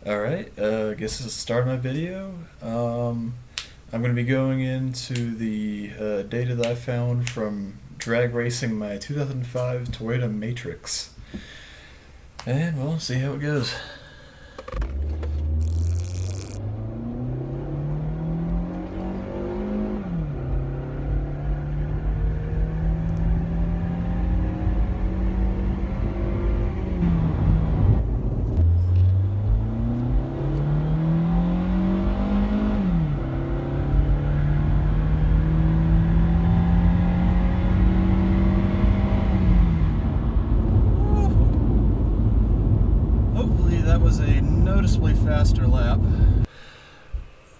Alright, I guess this is the start of my video. I'm going to be going into the data that I found from drag racing my 2005 Toyota Matrix. And we'll see how it goes. Hopefully that was a noticeably faster lap.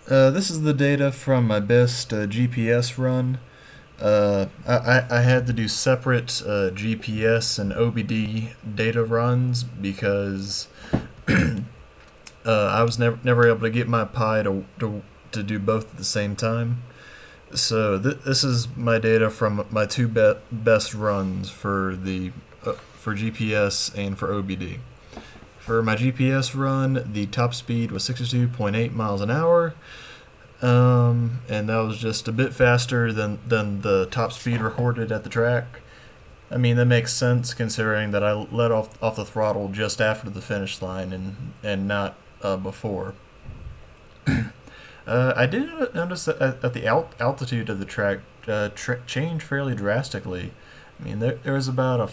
This is the data from my best GPS run. I had to do separate GPS and OBD data runs because I was never able to get my Pi to do both at the same time. So this is my data from my two best runs for GPS and for OBD. For my GPS run, the top speed was 62.8 miles an hour, and that was just a bit faster than the top speed recorded at the track. I mean, that makes sense considering that I let off the throttle just after the finish line and not before. I did notice that the altitude of the track changed fairly drastically. I mean, there was about a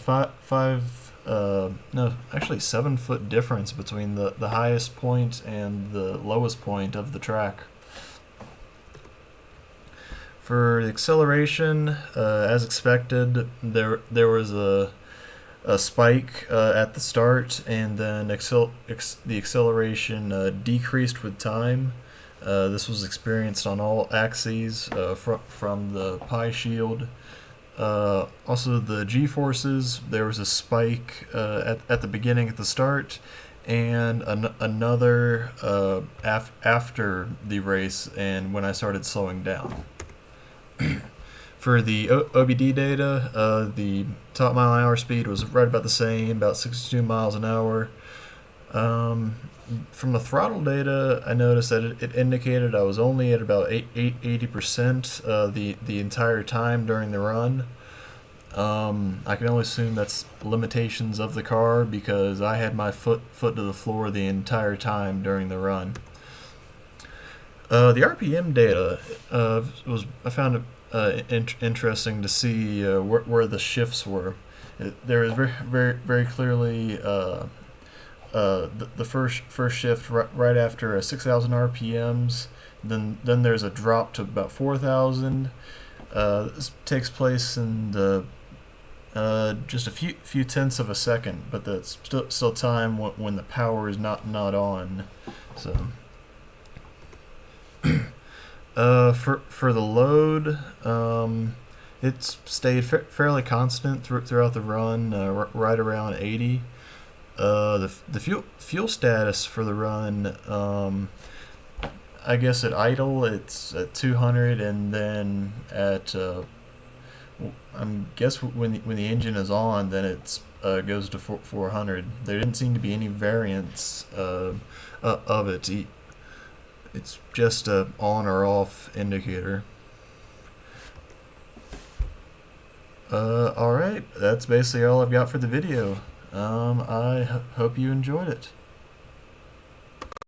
no, actually 7 foot difference between the highest point and the lowest point of the track. For the acceleration, as expected, there was a spike at the start, and then the acceleration decreased with time. This was experienced on all axes from the Pi shield. Also, the G-forces, there was a spike at the beginning at the start, and another after the race and when I started slowing down. For the OBD data, the top mile an hour speed was right about the same, about 62 miles an hour. From the throttle data, I noticed that it indicated I was only at about 80% the entire time during the run. I can only assume that's limitations of the car because I had my foot to the floor the entire time during the run. The RPM data I found it interesting to see where the shifts were. There is very clearly the first shift right after 6,000 RPMs. Then there's a drop to about 4,000. This takes place in just a few tenths of a second, but that's still time when the power is not on. So. For the load, it's stayed fairly constant throughout the run, right around 80. The fuel status for the run, I guess at idle it's at 200, and then at I guess when the engine is on, then it goes to 400. There didn't seem to be any variance of it. It's just a on or off indicator. Alright, that's basically all I've got for the video. I hope you enjoyed it.